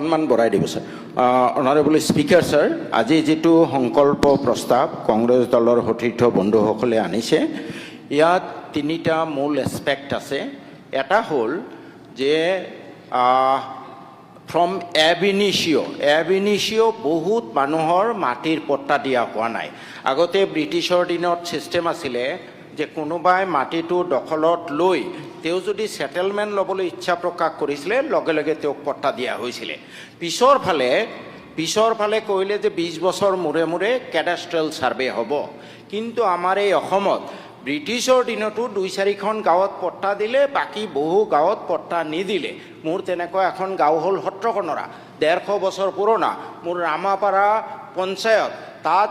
সন্মান বঢ়াই দিব স্যাৰ। অনাৰেবল স্পিকাৰ স্যাৰ, আজি যিটো সংকল্প প্ৰস্তাৱ কংগ্ৰেছ দলৰ সতীৰ্থ বন্ধুসকলে আনিছে, ইয়াত তিনিটা মূল এছপেক্ট আছে। এটা হ'ল যে ফ্ৰম এবিনিচিঅ' বহুত মানুহৰ মাটিৰ পট্টা দিয়া হোৱা নাই। আগতে ব্ৰিটিছৰ দিনত ছিষ্টেম আছিলে যে কোনোবাই মাটিটো দখলত লৈ তেওঁ যদি ছেটেলমেণ্ট ল'বলৈ ইচ্ছা প্ৰকাশ কৰিছিলে লগে লগে তেওঁক পট্টা দিয়া হৈছিলে। পিছৰ ফালে কৈলে যে 20 বছৰ মূৰে মূৰে কেডাষ্ট্ৰেল ছাৰ্ভে হ'ব। কিন্তু আমাৰ এই অসমত ব্ৰিটিছৰ দিনতো 2-4খন গাঁৱত পট্টা দিলে, বাকী বহু গাঁৱত পট্টা নিদিলে। মোৰ তেনেকুৱা এখন গাঁও হ'ল সত্ৰকণৰা, 150 বছৰ পুৰণা। মোৰ ৰামাপাৰা পঞ্চায়ত, তাত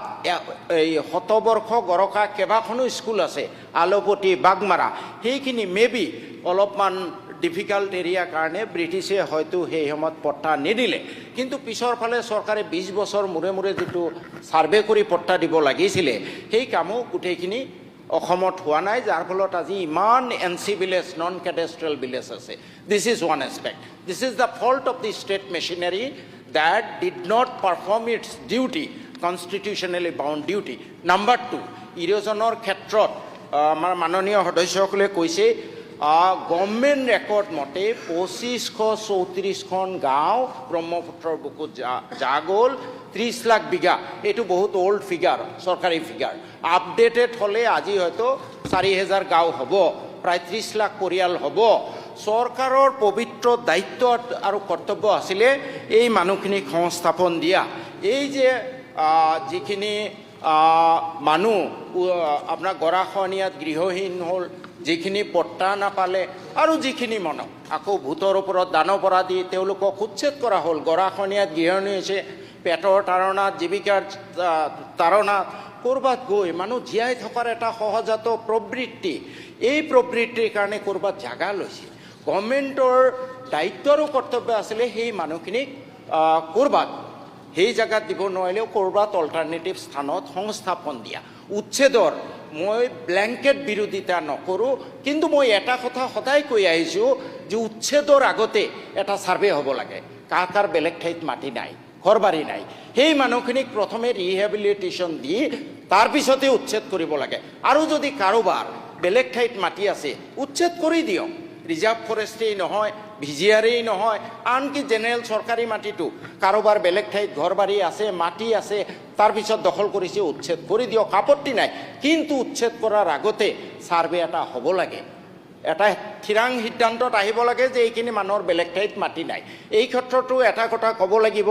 এই শতবৰ্ষ গৰকা কেইবাখনো স্কুল আছে, আলপতি, বাগমাৰা। সেইখিনি মেবি অলপমান ডিফিকাল্ট এৰিয়াৰ কাৰণে ব্ৰিটিছে হয়তো সেই সময়ত পট্টা নিদিলে। কিন্তু পিছৰ ফালে চৰকাৰে 20 বছৰ মূৰে মূৰে যিটো ছাৰ্ভে কৰি পট্টা দিব লাগিছিলে, সেই কামো গোটেইখিনি অসমত হোৱা নাই, যাৰ ফলত আজি ইমান NC village, non cadastral village আছে। This is one aspect. This is the fault of the state machinery that did not perform its duty, constitutionally bound duty. Number 2, ইৰোজনৰ ক্ষেত্ৰত আমাৰ মাননীয় সদস্যসকলে কৈছে গভৰ্ণমেণ্ট ৰেকৰ্ড মতে 2534খন গাঁও ব্ৰহ্মপুত্ৰৰ বুকুত যা গ'ল, 30 লাখ বিঘা। এইটো বহুত অল্ড ফিগাৰ, চৰকাৰী ফিগাৰ। আপডেটেড হ'লে আজি হয়তো 4000 গাঁও হ'ব, প্ৰায় 30 লাখ পৰিয়াল হ'ব। চৰকাৰৰ পবিত্ৰ দায়িত্ব আৰু কৰ্তব্য আছিলে এই মানুহখিনিক সংস্থাপন দিয়া। এই যে যিখিনি মানুহ আপোনাৰ গৰাখহনীয়াত গৃহহীন হ'ল, যিখিনি পট্টা নাপালে, আৰু যিখিনি মানুহ আকৌ ভূতৰ ওপৰত দানপৰা দি তেওঁলোকক উচ্ছেদ কৰা হ'ল। গৰাখহনীয়াত গৃহহীন হৈছে, পেটৰ তাৰণাত, জীৱিকাৰ তাৰণাত ক'ৰবাত গৈ মানুহ জীয়াই থকাৰ এটা সহজাত প্ৰবৃত্তি। এই প্ৰবৃত্তিৰ কাৰণে ক'ৰবাত জাগা লৈছে। গভৰ্ণমেণ্টৰ দায়িত্ব আৰু কৰ্তব্য আছিলে সেই মানুহখিনিক ক'ৰবাত সেই জেগাত দিব নোৱাৰিলেও ক'ৰবাত অল্টাৰনেটিভ স্থানত সংস্থাপন দিয়া। উচ্ছেদৰ মই ব্লেংকেট বিৰোধিতা নকৰোঁ, কিন্তু মই এটা কথা সদায় কৈ আহিছোঁ যে উচ্ছেদৰ আগতে এটা ছাৰ্ভে হ'ব লাগে। কাৰ বেলেগ ঠাইত মাটি নাই, ঘৰ বাৰী নাই, সেই মানুহখিনিক প্ৰথমে ৰিহেবিলিটেশ্যন দি তাৰপিছতে উচ্ছেদ কৰিব লাগে। আৰু যদি কাৰোবাৰ বেলেগ ঠাইত মাটি আছে, উচ্ছেদ কৰি দিয়ক। ৰিজাৰ্ভ ফৰেষ্টেই নহয়, ভিজিআৰেই নহয়, আনকি জেনেৰেল চৰকাৰী মাটিটো কাৰোবাৰ বেলেগ ঠাইত ঘৰ বাৰী আছে, মাটি আছে, তাৰপিছত দখল কৰিছে, উচ্ছেদ কৰি দিয়ক, আপত্তি নাই। কিন্তু উচ্ছেদ কৰাৰ আগতে ছাৰ্ভে এটা হ'ব লাগে, এটা থিৰাং সিদ্ধান্তত আহিব লাগে যে এইখিনি মানুহৰ বেলেগ ঠাইত মাটি নাই। এই ক্ষেত্ৰতো এটা কথা ক'ব লাগিব,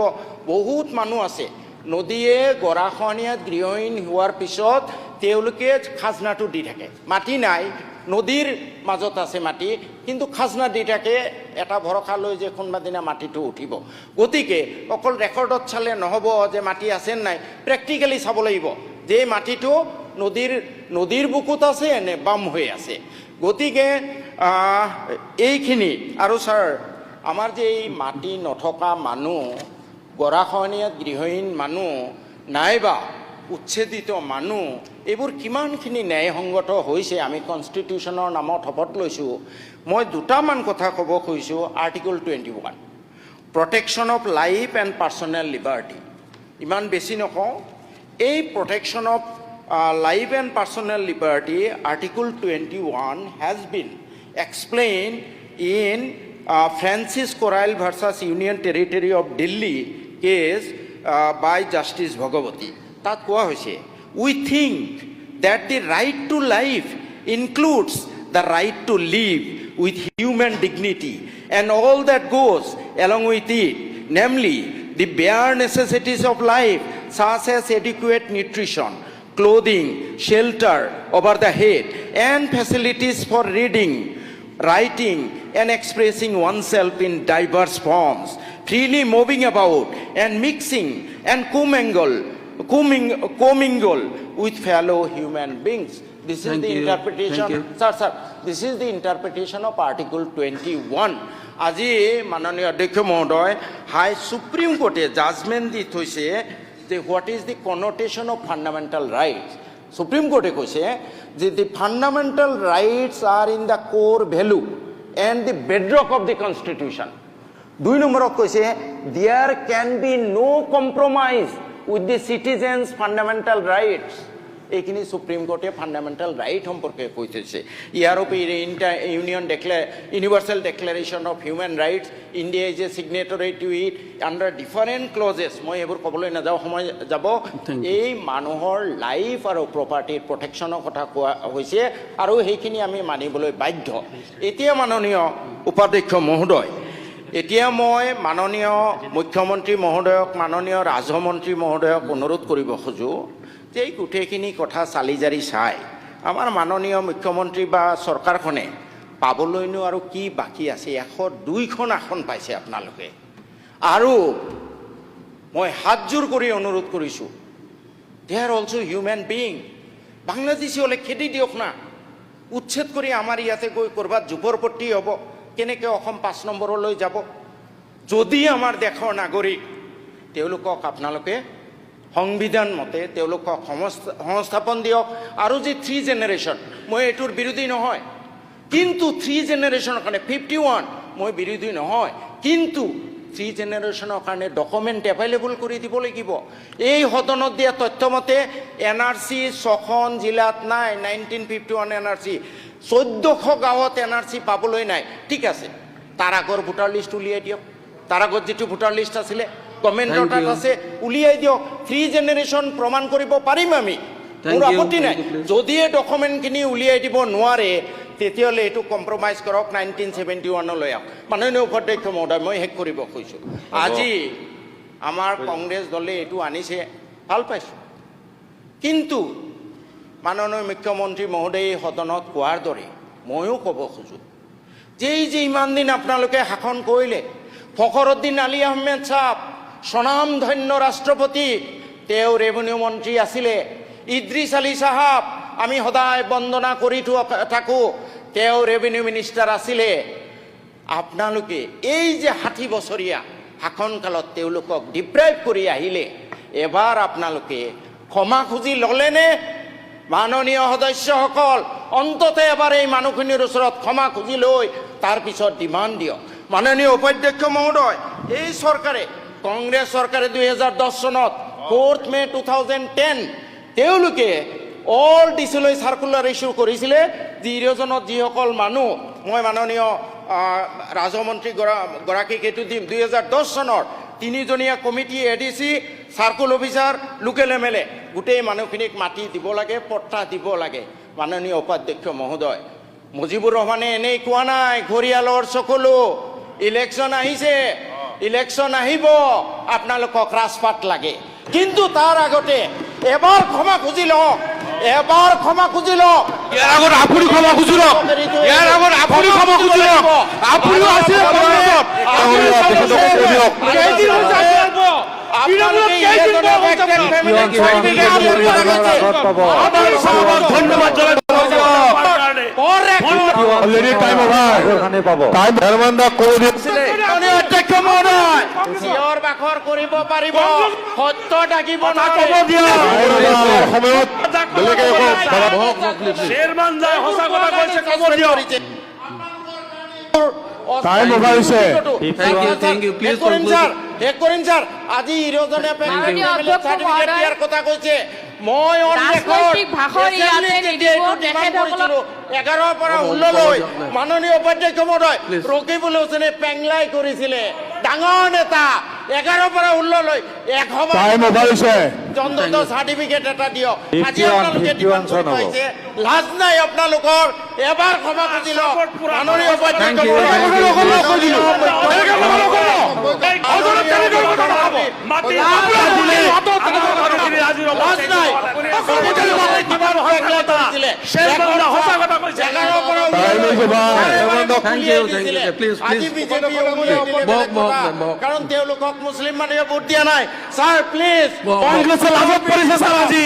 বহুত মানুহ আছে নদীয়ে গৰাখহনীয়াত গৃহহীন হোৱাৰ পিছত তেওঁলোকে খাজনাটো দি থাকে। মাটি নাই, নদীৰ মাজত আছে মাটি, কিন্তু খাজনা দি থাকে এটা ভৰসা লৈ যে কোনোবা দিনা মাটিটো উঠিব। গতিকে অকল ৰেকৰ্ডত চালে নহ'ব যে মাটি আছে নাই, প্ৰেক্টিকেলি চাব লাগিব যে মাটিটো নদীৰ বুকুত আছে নে বাম হৈ আছে। গতিকে এইখিনি। আৰু ছাৰ, আমাৰ যে এই মাটি নথকা মানুহ, গৰাখহনীয়াত গৃহহীন মানুহ, নাইবা উচ্ছেদিত মানুহ, এইবোৰ কিমানখিনি ন্যায়সংগত হৈছে আমি কনষ্টিটিউশ্যনৰ নামত শপত লৈছোঁ। মই দুটামান কথা ক'ব খুজিছোঁ। Article 21, protection of life and personal liberty. ইমান বেছি নকওঁ। এই protection of life and personal liberty, article 21 has been explained in Francis Coralie versus Union Territory of Delhi case by Justice Bhagwati. তাত কোৱা হৈছে, we think that the right to life includes the right to live with human dignity and all that goes along with it, namely the bare necessities of life such as adequate nutrition, clothing, shelter over the head, and facilities for reading, writing, and expressing oneself in diverse forms, freely moving about and mixing and commingle with fellow human beings. This is the interpretation. Sir, this is the interpretation of Article 21. আজি মাননীয় অধ্যক্ষ মহোদয়, হাই supreme কোৰ্টে judgement দি থৈছে যে what is the contention of fundamental rights. Supreme কোৰ্টে কৈছে যে the fundamental rights are in the core value and the bedrock of the constitution. 2 নম্বৰত কৈছে there can be no compromise with the citizens fundamental rights এইখিনি supreme কোর্টে fundamental right সম্পর্কে কৈ থৈছে ইয়াৰ উপৰি Universal Declaration of Human Rights India is a signatory to it under different clauses মই এইবোৰ ক'বলৈ নাযাওঁ সময় যাব এই মানুহৰ লাইফ আৰু প্ৰপাৰ্টিৰ প্ৰটেকশ্যনৰ কথা কোৱা হৈছে আৰু সেইখিনি আমি মানিবলৈ বাধ্য এতিয়া মাননীয় উপাধ্যক্ষ মহোদয় এতিয়া মই মাননীয় মুখ্যমন্ত্ৰী মহোদয়ক মাননীয় ৰাজমন্ত্ৰী মহোদয়ক অনুৰোধ কৰিব খোজো যে এই গোটেইখিনি কথা চালি জাৰি চাই আমাৰ মাননীয় মুখ্যমন্ত্ৰী বা চৰকাৰখনে পাবলৈনো আৰু কি বাকী আছে 102খন আসন পাইছে আপোনালোকে আৰু মই হাতজোৰ কৰি অনুৰোধ কৰিছোঁ they are also human being Bangladeshi হ'লে খেদি দিয়ক না উচ্ছেদ কৰি আমাৰ ইয়াতে গৈ ক'ৰবাত ঝুপৰপট্টি হ'ব কেনেকৈ অসম 5 নম্বৰলৈ যাব যদি আমাৰ দেশৰ নাগৰিক তেওঁলোকক আপোনালোকে সংবিধান মতে তেওঁলোকক সংস্থাপন দিয়ক আৰু যে 3 জেনেৰেশ্যন মই এইটোৰ বিৰোধী নহয় কিন্তু 3 জেনেৰেশ্যনৰ কাৰণে 51 মই বিৰোধী নহয় কিন্তু 3 জেনেৰেশ্যনৰ কাৰণে ডকুমেণ্ট এভেইলেবল কৰি দিব লাগিব এই সদনত দিয়া তথ্য মতে এনআৰচি 6খন জিলাত নাই 1951 এনআৰচি 1400 গাঁৱত এনআৰচি পাবলৈ নাই ঠিক আছে তাৰ আগৰ ভোটাৰ লিষ্ট উলিয়াই দিয়ক তাৰ আগত যিটো ভোটাৰ লিষ্ট আছিলে গভৰ্ণমেণ্টৰ তাত আছে উলিয়াই দিয়ক 3 জেনেৰেশ্যন প্ৰমাণ কৰিব পাৰিম আমি মোৰ আপত্তি নাই যদি এই ডকুমেণ্টখিনি উলিয়াই দিব নোৱাৰে তেতিয়াহ'লে এইটো কম্প্ৰমাইজ কৰক 1971 লৈ আহক মাননীয় উপাধ্যক্ষ মহোদয় মই শেষ কৰিব খুজিছোঁ আজি আমাৰ কংগ্ৰেছ দলে এইটো আনিছে ভাল পাইছোঁ কিন্তু মাননীয় মুখ্যমন্ত্ৰী মহোদয় সদনত কোৱাৰ দৰে ময়ো ক'ব খোজোঁ যে এই যে ইমান দিন আপোনালোকে শাসন কৰিলে ফখৰুদ্দিন আলী আহমেদ চাহাব স্বনামধন্য ৰাষ্ট্ৰপতি তেওঁ ৰেভিনিউ মন্ত্ৰী আছিলে ইদ্ৰিছ আলী চাহাব আমি সদায় বন্দনা কৰি থাকোঁ তেওঁ ৰেভিনিউ মিনিষ্টাৰ আছিলে আপোনালোকে এই যে 60 বছৰীয়া শাসনকালত তেওঁলোকক ডিপ্ৰাইভ কৰি আহিলে এবাৰ আপোনালোকে ক্ষমা খুজি ল'লেনে মাননীয় সদস্যসকল অন্ততঃ এবাৰ এই মানুহখিনিৰ ওচৰত ক্ষমা খুজি লৈ তাৰপিছত ডিমাণ্ড দিয়ক মাননীয় উপাধ্যক্ষ মহোদয় এই চৰকাৰে কংগ্ৰেছ চৰকাৰে 2010 চনত 4 মে 2010 তেওঁলোকে অল ডিচিলৈ চাৰ্কুলাৰ ইস্যু কৰিছিলে যিজনত যিসকল মানুহ মই মাননীয় ৰাজমন্ত্ৰী গৰাকীক এইটো দিম 2010 চনৰ 3জনীয়া committee ADC circle officer local MLA গোটেই মানুহখিনিক মাটি দিব লাগে পট্টা দিব লাগে মাননীয় উপাধ্যক্ষ মহোদয় মুজিবুৰ ৰহমানে এনেই কোৱা নাই ঘৰিয়ালৰ চকুলো ইলেকশ্যন আহিছে ইলেকশ্যন আহিব আপোনালোকক ৰাজপাট লাগে কিন্তু তাৰ আগতে এবাৰ ক্ষমা খুজি লওক এবাৰ ক্ষমা খুজি লওক ইয়াৰ আগত আপুনি ক্ষমা খুজি লওক ইয়াৰ আগত আপুনি ক্ষমা খুজি লওক আপুনি আছে ধন্যবাদ অলৰেডি টাইম ওভাৰ টাইম ধৰ্মন্দা কৰে দিয়েছিলে অধ্যক্ষ মহোদয় চিঞৰ বাখৰ কৰিব পাৰিব সত্য ডাকিব সময়ত বেলেগে চেয়ারম্যান যায় সঁচা কথা কৈছে কব দিয়ক টাইম ওভার হৈছে Thank you. Please conclude. শেষ কৰিম ছাৰ আজি ইৰোজনে চাৰ্টিফিকেট দিয়াৰ কথা কৈছে মই অন ৰেকৰ্ড 11 পৰা 16 লৈ মাননীয় উপাধ্যক্ষ মহোদয় ৰকিবুল হুছেইনে পেংলাই কৰিছিলে ডাঙৰ নেতা 11 পৰা 16 লৈ এক সভা টাইম ওভাৰ হৈছে জনদত্ত চাৰ্টিফিকেট এটা দিয়ক আজি আপোনালোকে ডিমাণ্ড কৰি পাইছে লাজ নাই আপোনালোকৰ এবাৰ ক্ষমা খুজি লওক মাননীয় উপাধ্যক্ষ কাৰণ তেওঁলোকক মুছলিম মানুহে ভোট দিয়া নাই ছাৰ প্লিজ কংগ্ৰেছে লাভত পৰিছে ছাৰ আজি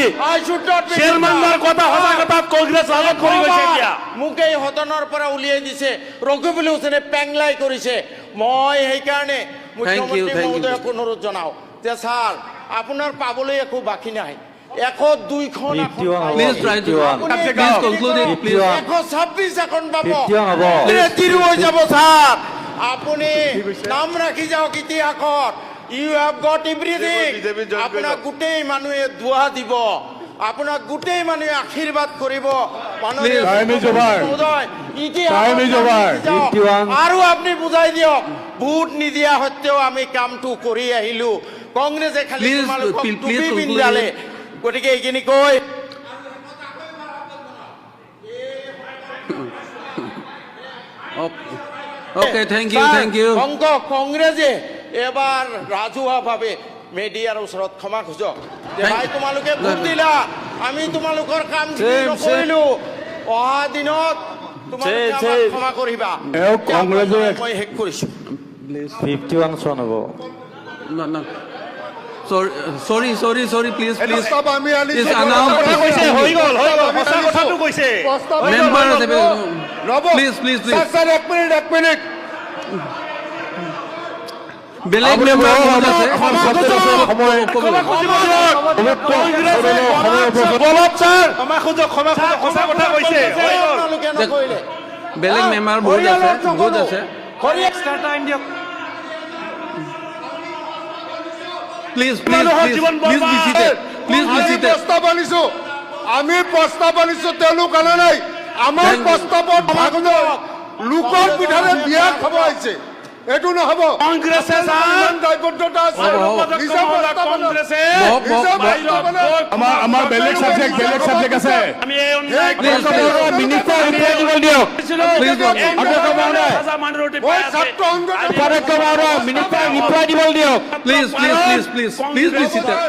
চেয়াৰম্যানৰ কথা সঁচা কথা কংগ্ৰেছ লাভত পৰি গৈছে এতিয়া মোক এই সদনৰ পৰা উলিয়াই দিছে ৰকিবুল হুছেইনে পেংলাই কৰিছে মই সেইকাৰণে মুখ্যমন্ত্ৰী মহোদয়ক অনুৰোধ জনাওঁ যে ছাৰ আপোনাৰ পাবলৈ একো বাকী নাই 102খন Please try to please conclude it, please. 126 এখন পাব ৰেডি হৈ যাব ছাৰ আপুনি নাম ৰাখি যাওক ইতিহাসত ইউ হেভ গট এভৰিথিং আপোনাক গোটেই মানুহে দুৱা দিব আপোনাক গোটেই মানুহে আশীৰ্বাদ কৰিব মাননীয় Time is over. মহোদয়, ইতিহাসত Time is নাম over. ৰাখি যাওক। 51. আৰু আপুনি বুজাই দিয়ক ভোট নিদিয়া সত্বেও আমি কামটো কৰি আহিলো কংগ্ৰেছে খালি Please, তোমালোকক please টুপি conclude. পিন্ধালে গতিকে এইখিনি কৈ Okay, thank you, thank you. কংগ্ৰেছে এবাৰ ৰাজহুৱাভাৱে মেডিয়াৰ ওচৰত ক্ষমা খোজক যে Thank- ভাই তোমালোকে ভোট দিলা আমি তোমালোকৰ কাম নকৰিলো অহা দিনত তোমালোকে আমাক ক্ষমা কৰিবা এওঁ কংগ্ৰেছে- মই শেষ কৰিছো 51 চন হ'ব No, no. Sorry, please. আমি Please announce. হৈ গ'ল সঁচা কথাটো কৈছে Member আছে, ৰ'ব please. স্যাৰ এক মিনিট বেলেগ মেম্বাৰ বহুত আছে। আমাৰ সদস্য সময় ক'ব- ক্ষমা খোজক সঁচা কথা কৈছে হৈ গ'ল আপোনালোকে নকৰিলে বেলেগ মেম্বাৰ বহুত আছে। Please be seated. Please be seated. আমি প্ৰস্তাৱ আনিছো তেওঁলোক আনা নাই আমাৰ Thank you. প্ৰস্তাৱত ভাগ লওক লোকৰ পিঠাৰে বিয়া খাব আহিছে এইটো নহব কংগ্ৰেছে দায়বদ্ধতা আছে হ'ব। নিজে প্ৰস্তাৱ কংগ্ৰেছে আমাৰ বেলেগ সাবজেক্ট আছে আমি এই অন্যায় Please, মিনিষ্টাৰ ৰিপ্লাই দিব দিয়ক Please, মই ছাত্ৰ সংগঠন মিনিষ্টাৰ ৰিপ্লাই দিব দিয়ক Please be seated.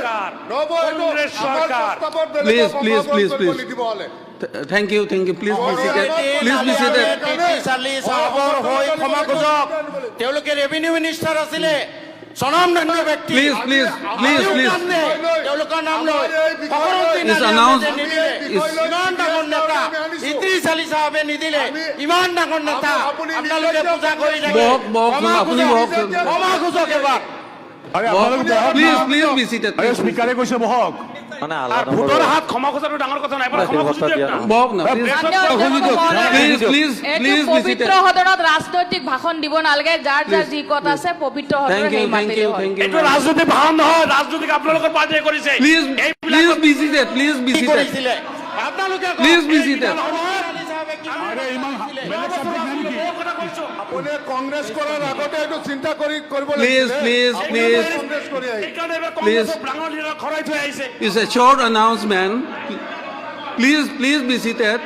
কংগ্ৰেছ চৰকাৰ Please. Thank you. Please be seated. ক্ষমা খোজক তেওঁলোকে ৰেভিনিউ মিনিষ্টাৰ আছিলে স্বনামধন্য ব্যক্তি Please. তেওঁলোকৰ নাম লয় It's announced. ইমান ডাঙৰ নেতা ইদ্ৰিছ আলী চাহাবে নিদিলে ইমান ডাঙৰ নেতা আপোনালোকে পূজা কৰি থাকে বহক, আপুনি বহক। ক্ষমা খোজক এবাৰ Please be seated. স্পিকাৰে কৈছে বহক মানে আলাদা ভোটৰ হাত ক্ষমা খোজাটো ডাঙৰ কথা নাই ক্ষমা খুজি দিয়ক না বহক না, please. Please এইটো be পবিত্ৰ seated. সদনত ৰাজনৈতিক ভাষণ দিব নালাগে যাৰ যি কথা আছে পবিত্ৰ সদনত Thank সেই you. মাতিলে হয় এইটো ৰাজনৈতিক ভাষণ নহয় ৰাজনৈতিক আপোনালোকৰ পাৰ্টিয়ে কৰিছে Please be seated. কি কৰিছিলে আপোনালোকে কওক। Please be seated. আলী চাহাবে কিমান কৰিছিলে? আপুনি কংগ্ৰেছ কৰাৰ আগতে এইটো চিন্তা কৰিব Please. কংগ্ৰেছ কৰি আহি সেইকাৰণে এইবাৰ কংগ্ৰেছক ডাঙৰ লিডাৰ খৰাই থৈ আহিছে It's a short announcement. Please be seated.